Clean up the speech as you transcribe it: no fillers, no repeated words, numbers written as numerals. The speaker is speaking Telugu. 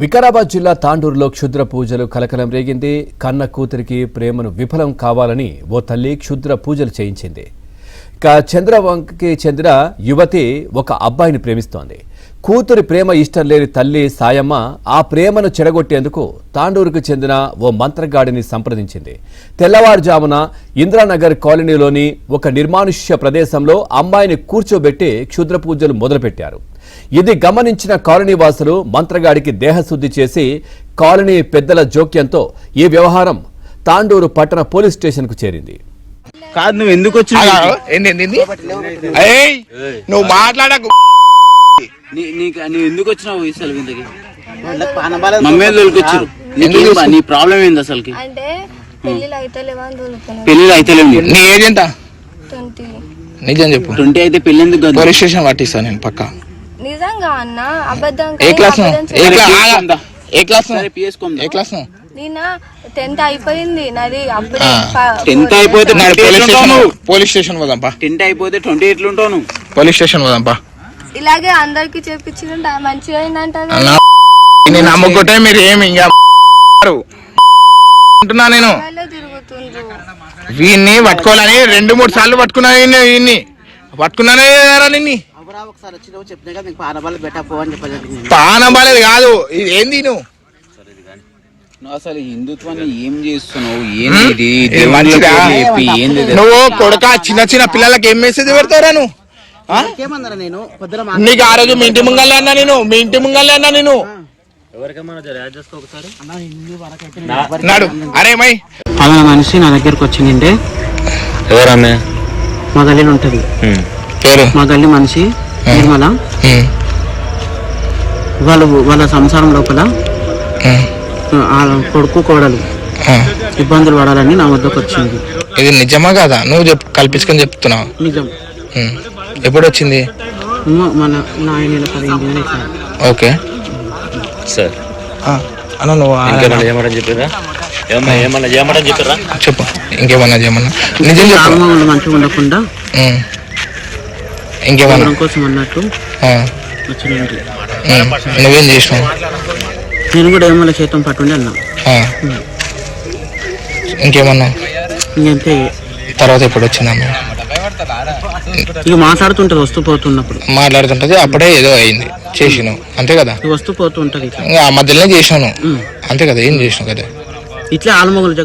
వికారాబాద్ జిల్లా తాండూరులో క్షుద్ర పూజలు కలకలం రేగింది. కన్న కూతురికి ప్రేమను విఫలం కావాలని ఓ తల్లి క్షుద్ర పూజలు చేయించింది. ఇక చంద్రవంకకి చెందిన యువతి ఒక అబ్బాయిని ప్రేమిస్తోంది. కూతురి ప్రేమ ఇష్టం లేని తల్లి సాయమ్మ ఆ ప్రేమను చెడగొట్టేందుకు తాండూరుకు చెందిన ఓ మంత్రగాడిని సంప్రదించింది. తెల్లవారుజామున ఇంద్రానగర్ కాలనీలోని ఒక నిర్మానుష్య ప్రదేశంలో అమ్మాయిని కూర్చోబెట్టి క్షుద్ర పూజలు మొదలుపెట్టారు. ఇది గమనించిన కాలనీ వాసులు మంత్రగాడికి దేహశుద్ధి చేసి కాలనీ పెద్దల జోక్యంతో ఈ వ్యవహారం తాండూరు పట్టణ పోలీస్ స్టేషన్ కు చేరింది. కాదు నువ్వు ఎందుకు వచ్చినావు? నువ్వు మాట్లాడకు. నువ్వు ఎందుకు వచ్చినావు? నీ ప్రాబ్లం ఏంది అసలుకి? పెళ్లి అయితే నీ ఏజ్ ఎంత? నిజం చెప్పు. 20 అయితే పెళ్లి ఎందుకు? పోలీస్ స్టేషన్ పట్టిస్తా నేను పక్కా. నిజంగా అన్న అబద్ధం. ఏ క్లాస్? ఏ క్లాస్? ఏ క్లాస్? నేను 10th అయిపోయింది నాది. అప్పుడే 10th అయిపోతే పోలీస్ స్టేషన్ పోదాంపా. 10th అయిపోతే 20 ఎట్లుంటావు నువ్వు? పోలీస్ స్టేషన్ పోదాంపా. ఇలాగే అందరికి చెప్పించిన మంచిగా అయిందంట. నేను అమ్ముకుంటే మీరు ఏమి ఇంకా అంటున్నా. నేను వీన్ని పట్టుకోవాలని 2-3 సార్లు పట్టుకున్నా. వీన్ని పట్టుకున్నానే నిన్ని పానబాలేదు కాదు. ఇది ఏంది నువ్వు అసలు హిందుత్వాన్ని ఏం చేస్తున్నావు? నువ్వు కొడుక చిన్న చిన్న పిల్లలకి ఏం మెసేజ్ పెడతారా నువ్వు? నీకు ఆ రోజు మీ ఇంటి ముంగల్లే అన్నా నేను. మీ ఇంటి ముంగల్లే అన్నా నేను. అరే మై పలానా మనిషి నా దగ్గరకు వచ్చిందంటే ఎవరన్నా మా గల్లీలో ఉంటది. మా గల్లీ మనిషి నిర్మల. వాళ్ళ సంసారం లోపల కొడుకు కోడలు ఇబ్బందులు పడాలని నా వద్దకు వచ్చింది. ఇది నిజమా కాదా? నువ్వు కల్పించుకొని చెప్తున్నావు. నిజం. ఎప్పుడు వచ్చింది? మన 15 ఓకే సార్ అన్న నువ్వు చెప్పు. ఇంకేమన్నా చేయమన్నా? నిజం చెప్పు. మంచిగా ఉండకుండా ఇంకేమన్నా కోసం అన్నట్టు నువ్వేం చేసినావు? నేను కూడా ఏమన్నా చేతం పట్టుండి అన్నా. ఇంకేమన్నా? ఇంకంతే. తర్వాత ఎప్పుడు వచ్చిందమ్మా? ఇక మాట్లాడుతుంటది వస్తూ పోతున్నప్పుడు. మాట్లాడుతుంటది అప్పుడే ఏదో అయింది చేసినావు అంతే కదా? వస్తూ పోతుంటది. ఆ మధ్యలోనే చేసినాను అంతే కదా? ఏం చేసినావు కదా? ఇట్లా ఆల్మొగలు